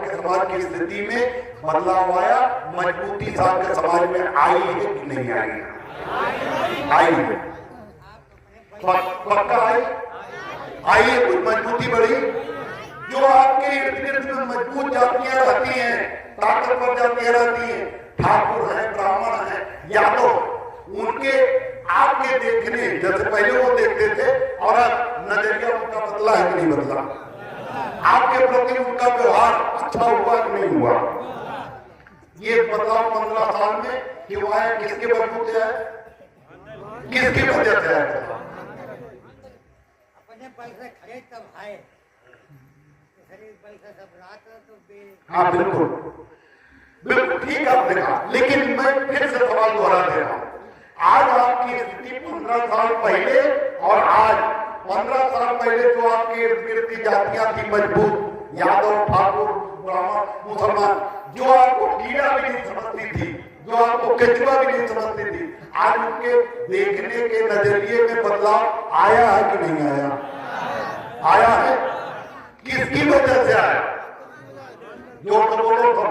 सागर समाज की स्थिति में बदलाव आया, मजबूती सागर समाज में आई है कि नहीं आई? आई है, पक्का आई है, कुछ मजबूती बढ़ी। जो आपके इर्द गिर्द में मजबूत जातियां रहती हैं, ताकतवर जातियां रहती हैं, ठाकुर है, ब्राह्मण है, यादव, उनके आपके देखने जैसे पहले वो देखते थे और अब नजरिया उनका बदला है कि नहीं बदला? आपके प्रति उनका व्यवहार अच्छा हुआ कि नहीं हुआ? ये बदलाव 15 साल में क्यों आया? किसके बलबूते आया? किसकी वजह से आया? अपने पैसे खड़े तब आए, पैसा सब रात तो हाँ बिल्कुल बिल्कुल ठीक आपने कहा, लेकिन मैं फिर से सवाल दोहरा दे रहा हूँ। आज आपकी स्थिति 15 साल पहले और आज 15 साल पहले जो आपकी इर्द गिर्द की जातियां थी मजबूत, यादव, ठाकुर, ब्राह्मण, मुसलमान, जो आपको कीड़ा भी नहीं समझती थी, जो आपको केचुआ भी नहीं समझती थी, आज उनके देखने के नजरिए में बदलाव आया है कि नहीं आया? आया है। किसकी वजह से आया? जो बोलो तो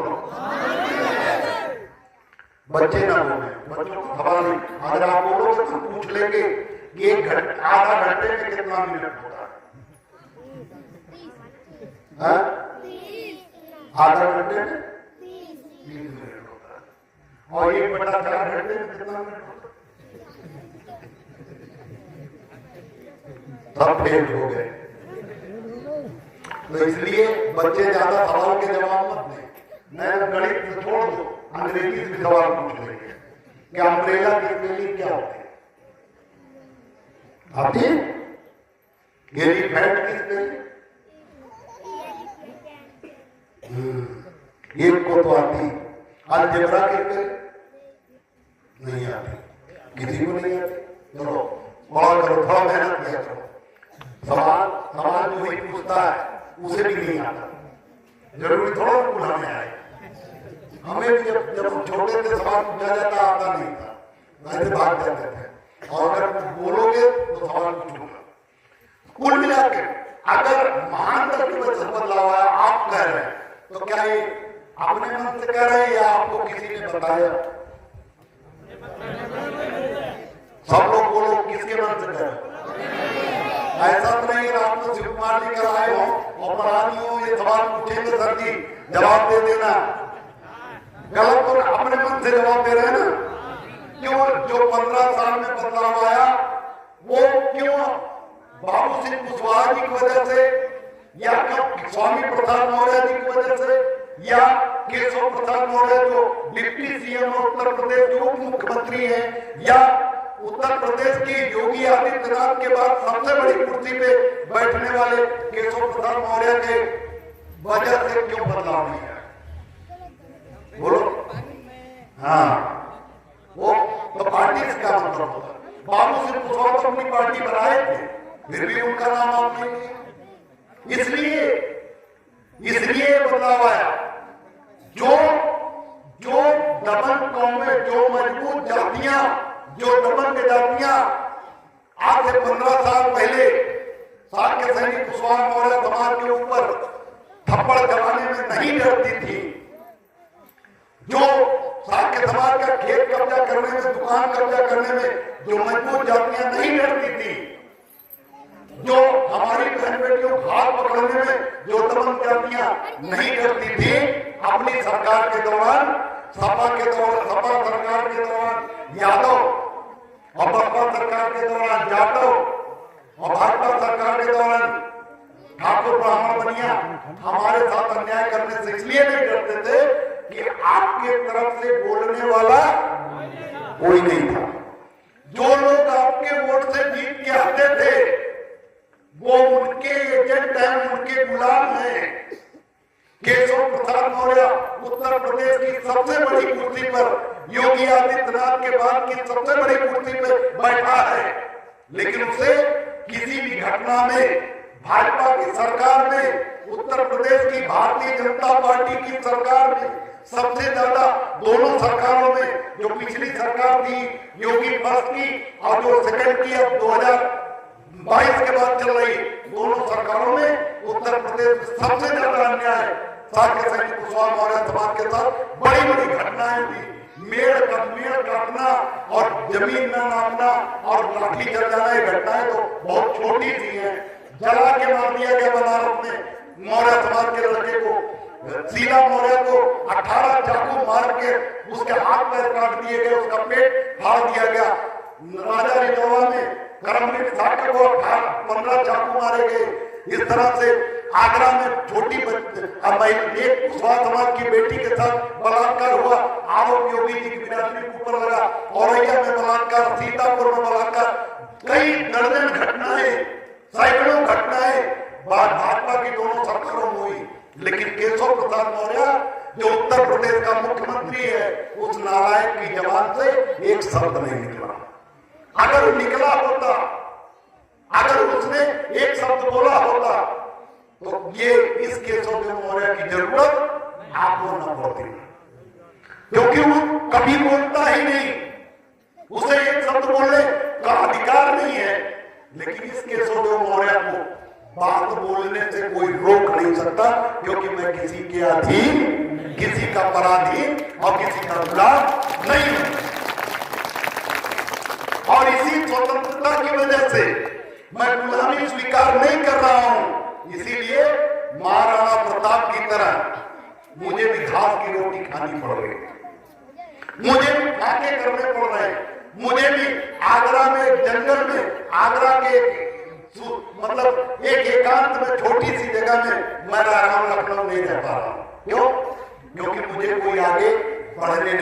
बच्चे ना बोले, बच्चों को खबर नहीं। अगर आप बोलोगे तो पूछ लेंगे कि आधा घंटे में कितना मिनट होता है? आधा घंटे में 30 मिनट होता है। और 1/4 घंटे में कितना मिनट होता है? सब फेल हो गए। तो इसलिए बच्चे ज्यादा सवाल के जवाब मत दें। मैं गणित छोड़ दो, अंग्रेजी से सवाल पूछ लेंगे कि अम्ब्रेला की स्पेलिंग क्या होती है? आती है? एलिफेंट की स्पेलिंग एक को तो आती, अलजेब्रा की स्पेलिंग नहीं आती, किसी को नहीं आती। चलो बड़ा करो, थोड़ा मेहनत किया करो। सवाल जो वही पूछता है उसे भी नहीं आता, जरूरी थोड़ा बुलाने आए। हमें भी जब हम छोटे थे सवाल पूछा जाता आता नहीं था, वैसे भाग जाते थे। और अगर बोलोगे तो सवाल पूछूंगा। कुल मिलाकर अगर महानता की वजह से बदलाव आया आप कह रहे हैं, तो क्या ये अपने मन से कह रहे हैं या आपको किसी ने बताया? सब लोग बोलो, किसके मन से कह रहे हैं? ऐसा तो नहीं आपको शिव कुमार जी कर आए हो और पढ़ानी हो, ये सवाल पूछेंगे सर जी जवाब दे देना। गलत तो अपने मन से जवाब दे रहे हैं ना। क्यों? जो 15 साल में बदलाव आया वो क्यों? बाबू सिंह कुशवाहा जी की वजह से, या क्यों स्वामी प्रसाद मौर्य जी की वजह से, या केशव प्रसाद मौर्य जो डिप्टी सीएम उत्तर प्रदेश जो मुख्यमंत्री है, या उत्तर प्रदेश की योगी आदित्यनाथ के बाद सबसे बड़ी कुर्सी पे बैठने वाले केशव प्रसाद मौर्य के वजह से क्यों बदलाव नहीं आया? बोलो। हाँ, वो तो पार्टी से क्या मतलब होता है? बाबू सिंह कुशवाहा तो अपनी पार्टी बनाए थे, फिर भी उनका नाम आप नहीं लिया। इसलिए बदलाव आया। जो दमन कौमें, जो मजबूत जातियां, जो दमन जातियां आज से 15 साल पहले साक्य सैनिक कुशवाहा मौर्य समाज के ऊपर थप्पड़ जमाने में नहीं डरती थी, जो साक्य समाज का खेत कब्जा करने में, दुकान कब्जा करने में जो मजबूत जातियां नहीं डरती थी, जो हमारी बहन बेटियों को हाथ पकड़ने में जो दमन जातियां नहीं डरती थी, अपनी सरकार के दौरान, सपा सरकार के दौरान यादव और बसपा सरकार के दौरान जाटव और भाजपा सरकार के दौरान ठाकुर ब्राह्मण बनिया हमारे साथ अन्याय करने से इसलिए नहीं डरते थे कि आपके तरफ से बोलने वाला कोई नहीं था। जो लोग आपके वोट से जीत के आते थे वो उनके एजेंट हैं, उनके गुलाम हैं। केशव प्रसाद मौर्य उत्तर प्रदेश की सबसे बड़ी कुर्सी पर, योगी आदित्यनाथ के बाद की सबसे बड़ी कुर्सी पर बैठा है, लेकिन उसे किसी भी घटना में भाजपा की सरकार में, उत्तर प्रदेश की भारतीय जनता पार्टी की सरकार में सबसे ज्यादा, दोनों सरकारों में, जो पिछली सरकार थी योगी फर्स्ट की और जो सेकंड की अब 2022 के बाद चल रही, दोनों सरकारों में उत्तर प्रदेश सबसे ज्यादा अन्याय साक्य सैनिक कुशवाहा मौर्य समाज के साथ बड़ी बड़ी घटनाएं हुई। मेड़ काटना और जमीन न नापना और लाठी चल जाना, ये घटनाएं तो बहुत छोटी सी हैं। जला के मार दिया गया बनारस में मौर्य समाज के लड़के को, शीला मौर्य को 18 चाकू मार के उसके हाथ पैर काट दिए गए, उसका पेट फाड़ दिया गया। राजा रिजवा में करमवीर साक्य को 15 चाकू मारे गए। इस तरह से आगरा में छोटी एक कुशवाहा समाज की बेटी के साथ बलात्कार हुआ, आरोप योगी जी की बिरादरी के ऊपर लगा। औरैया में बलात्कार, सीतापुर में बलात्कार, कई दर्जन घटनाएं, सैकड़ों घटनाएं भाजपा की दोनों सरकारों में हुई। लेकिन केशव प्रसाद मौर्य जो उत्तर प्रदेश का मुख्यमंत्री है, उस नालायक की जबान से एक शब्द नहीं निकला। अगर निकला होता, अगर उसने एक शब्द बोला होता तो ये इस केशव मौर्य की जरूरत आपको न पड़ती, क्योंकि वो कभी बोलता ही नहीं, उसे एक शब्द बोलने का अधिकार नहीं है। लेकिन इस केशव मौर्य को बात बोलने से कोई रोक नहीं सकता, क्योंकि मैं किसी के अधीन, किसी का पराधीन और किसी का गुलाम नहीं हूं। और इसी स्वतंत्रता की वजह से मैं गुलामी स्वीकार नहीं कर रहा हूं। इसीलिए महाराणा प्रताप की तरह मुझे भी घास की रोटी खानी पड़ रही, मुझे भी फाके करने पड़ रहे हैं। मुझे भी आगरा में, जंगल में, आगरा के मतलब एक एकांत में छोटी सी जगह में मैं रह रहा हूं, लखनऊ नहीं रह पा रहा हूं। क्यों? क्योंकि मुझे कोई आगे बढ़ने